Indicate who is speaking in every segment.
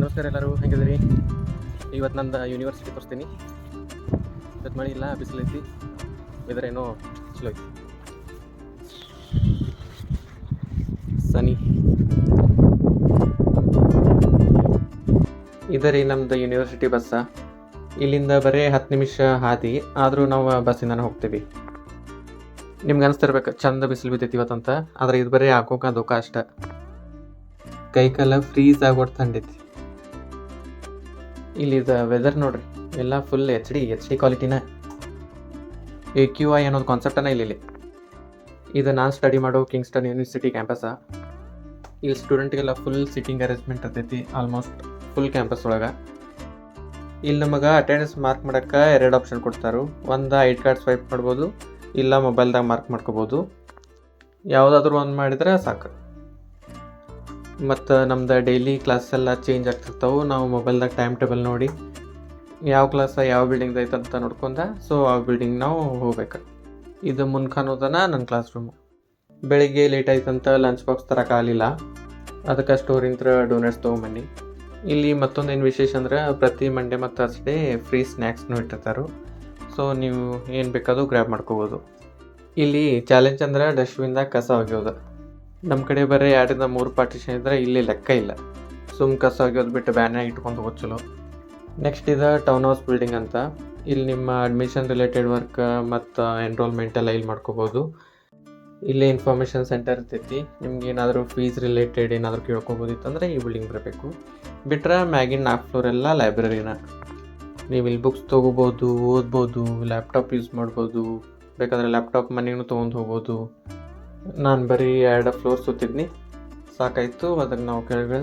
Speaker 1: ನಮಸ್ಕಾರ ಎಲ್ಲರೂ, ಹೆಂಗಿದ್ದೀರಿ? ಇವತ್ತು ನಂದು ಯೂನಿವರ್ಸಿಟಿ ತೋರಿಸ್ತೀನಿ. ಇವತ್ತು ಮಳೆ ಇಲ್ಲ, ಬಿಸಿಲೈತಿ, ವೆದರ್ ಏನೋ ಚಲೋ ಐತಿ. ಸನಿ ಇದರಿ ನಮ್ದು ಯೂನಿವರ್ಸಿಟಿ ಬಸ್ಸ. ಇಲ್ಲಿಂದ ಬರೀ 10 ನಿಮಿಷ ಹಾದಿ, ಆದರೂ ನಾವು ಬಸ್ಸಿಂದನೇ ಹೋಗ್ತೀವಿ. ನಿಮ್ಗೆ ಅನಿಸ್ತಿರ್ಬೇಕು ಚಂದ ಬಿಸಿಲು ಬಿದ್ದೈತಿ ಇವತ್ತಂತ, ಆದರೆ ಇದು ಬರೀ ಹಾಕೋಕೆ ದುಃಖ ಅಷ್ಟ. ಕೈಕಾಲ ಫ್ರೀಸ್ ಆಗೋದು ತಂಡೈತಿ. ಇಲ್ಲಿದ ವೆದರ್ ನೋಡ್ರಿ, ಎಲ್ಲ ಫುಲ್ ಎಚ್ ಡಿ ಕ್ವಾಲಿಟಿನ. AQI ಅನ್ನೋದು ಕಾನ್ಸೆಪ್ಟನ ಇಲ್ಲಿ. ಇದು ನಾನು ಸ್ಟಡಿ ಮಾಡೋ ಕಿಂಗ್ಸ್ಟನ್ ಯೂನಿವರ್ಸಿಟಿ ಕ್ಯಾಂಪಸ. ಇಲ್ಲಿ ಸ್ಟೂಡೆಂಟ್ಗೆಲ್ಲ ಫುಲ್ ಸಿಟ್ಟಿಂಗ್ ಅರೇಂಜ್ಮೆಂಟ್ ಇರ್ತೈತಿ, ಆಲ್ಮೋಸ್ಟ್ ಫುಲ್ ಕ್ಯಾಂಪಸ್ ಒಳಗೆ. ಇಲ್ಲಿ ನಮಗೆ ಅಟೆಂಡೆನ್ಸ್ ಮಾರ್ಕ್ ಮಾಡೋಕ್ಕೆ 2 ಆಪ್ಷನ್ ಕೊಡ್ತಾರೆ. ಒಂದು ಐಡಿ ಕಾರ್ಡ್ ಸ್ವೈಪ್ ಮಾಡ್ಬೋದು, ಇಲ್ಲ ಮೊಬೈಲ್ದಾಗ ಮಾರ್ಕ್ ಮಾಡ್ಕೋಬೋದು. ಯಾವುದಾದ್ರೂ ಒಂದು ಮಾಡಿದ್ರೆ ಸಾಕು. ಮತ್ತು ನಮ್ದು ಡೈಲಿ ಕ್ಲಾಸ್ ಎಲ್ಲ ಚೇಂಜ್ ಆಗ್ತಿರ್ತಾವೆ. ನಾವು ಮೊಬೈಲ್ದಾಗ ಟೈಮ್ ಟೇಬಲ್ ನೋಡಿ ಯಾವ ಕ್ಲಾಸ ಯಾವ ಬಿಲ್ಡಿಂಗ್ ಐತೆ ಅಂತ ನೋಡ್ಕೊಂಡ, ಸೊ ಆ ಬಿಲ್ಡಿಂಗ್ ನಾವು ಹೋಗ್ಬೇಕು. ಇದು ಮುನ್ಖಾನೋದನ ನನ್ನ ಕ್ಲಾಸ್ ರೂಮು. ಬೆಳಿಗ್ಗೆ ಲೇಟ್ ಆಯ್ತಂತ ಲಂಚ್ ಬಾಕ್ಸ್ ತರೋಕ್ಕಾಗಲಿಲ್ಲ, ಅದಕ್ಕೆ ಸ್ಟೋರಿಂತ್ರ ಡೋನೆಟ್ಸ್ ತೊಗೊಂಬನ್ನಿ. ಇಲ್ಲಿ ಮತ್ತೊಂದೇನು ವಿಶೇಷ ಅಂದ್ರೆ ಪ್ರತಿ ಮಂಡೇ ಮತ್ತು ಥರ್ಸ್ಡೇ ಫ್ರೀ ಸ್ನ್ಯಾಕ್ಸ್ನೂ ಇಟ್ಟಿರ್ತಾರೆ. ಸೊ ನೀವು ಏನು ಬೇಕಾದರೂ ಗ್ರ್ಯಾಬ್ ಮಾಡ್ಕೋಬೋದು. ಇಲ್ಲಿ ಚಾಲೆಂಜ್ ಅಂದ್ರೆ ಡಸ್ಟ್ಬಿನ್ದಾಗ ಕಸ ಒಗೆಯೋದು. ನಮ್ಮ ಕಡೆ ಬರೀ 2-3 ಪಾರ್ಟಿಷನ್ ಇದ್ದರೆ ಇಲ್ಲಿ ಲೆಕ್ಕ ಇಲ್ಲ. ಕಸ ಒಗೆಯೋದು ಬಿಟ್ಟು ಬ್ಯಾನಾಗಿ ಇಟ್ಕೊಂಡು ಹೋಗೋದು ಚಲೋ. ನೆಕ್ಸ್ಟ್ ಇದು ಟೌನ್ ಹೌಸ್ ಬಿಲ್ಡಿಂಗ್ ಅಂತ. ಇಲ್ಲಿ ನಿಮ್ಮ ಅಡ್ಮಿಷನ್ ರಿಲೇಟೆಡ್ ವರ್ಕ್ ಮತ್ತು ಎನ್ರೋಲ್ಮೆಂಟ್ ಎಲ್ಲ ಇಲ್ಲಿ ಮಾಡ್ಕೋಬೋದು. ಇಲ್ಲೇ ಇನ್ಫಾರ್ಮೇಷನ್ ಸೆಂಟರ್ ಇರ್ತೈತಿ. ನಿಮ್ಗೆ ಏನಾದರೂ ಫೀಸ್ ರಿಲೇಟೆಡ್ ಏನಾದರೂ ಕೇಳ್ಕೊಬೋದಿತ್ತಂದ್ರೆ ಈ ಬಿಲ್ಡಿಂಗ್ ಬರಬೇಕು. ಬಿಟ್ರೆ ಮ್ಯಾಗಿನ 4th ಫ್ಲೋರ್ ಎಲ್ಲ ಲೈಬ್ರರಿನ. ನೀವು ಇಲ್ಲಿ ಬುಕ್ಸ್ ತೊಗೋಬೋದು, ಓದ್ಬೋದು, ಲ್ಯಾಪ್ಟಾಪ್ ಯೂಸ್ ಮಾಡ್ಬೋದು. ಬೇಕಾದರೆ ಲ್ಯಾಪ್ಟಾಪ್ ಮನೆಗೂ ತೊಗೊಂಡು ಹೋಗ್ಬೋದು. ನಾನು ಬರೀ 2 ಫ್ಲೋರ್ ಸುತ್ತಿದ್ನಿ, ಸಾಕಾಯಿತು. ಅದಕ್ಕೆ ನಾವು ಕೆಳಗಡೆ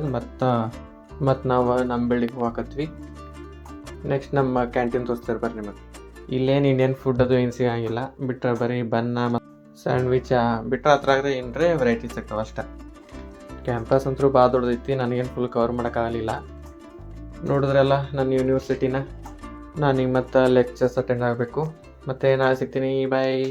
Speaker 1: ಮತ್ತು ನಾವು ನಮ್ಮ ಬಿಲ್ಡಿಂಗ್ ಹೋಗಕತ್ವಿ. ನೆಕ್ಸ್ಟ್ ನಮ್ಮ ಕ್ಯಾಂಟೀನ್ ತೋರಿಸ್ತಾರೆ ಬರ್ರಿ ನಿಮಗೆ. ಇಲ್ಲೇನು ಇಂಡಿಯನ್ ಫುಡ್ ಅದು ಏನು ಸಿಗಂಗಿಲ್ಲ, ಬಿಟ್ಟರೆ ಬರೀ ಬನ್ನ ಮತ್ತು ಸ್ಯಾಂಡ್ವಿಚ ಬಿಟ್ಟರೆ ಅದ್ರಾಗ ಏನರೇ ವೆರೈಟೀಸ್ ಸಿಗ್ತಾವೆ ಅಷ್ಟೇ. ಕ್ಯಾಂಪಸ್ ಅಂತೂ ಭಾಳ ದೊಡ್ಡದೈತಿ, ನನಗೇನು ಫುಲ್ ಕವರ್ ಮಾಡೋಕ್ಕಾಗಲಿಲ್ಲ. ನೋಡಿದ್ರಲ್ಲ ನನ್ನ ಯೂನಿವರ್ಸಿಟಿನ. ನಾನೀಗ ಮತ್ತು ಲೆಕ್ಚರ್ಸ್ ಅಟೆಂಡ್ ಆಗಬೇಕು. ಮತ್ತು ನಾಳೆ ಸಿಗ್ತೀನಿ, ಬಾಯ್.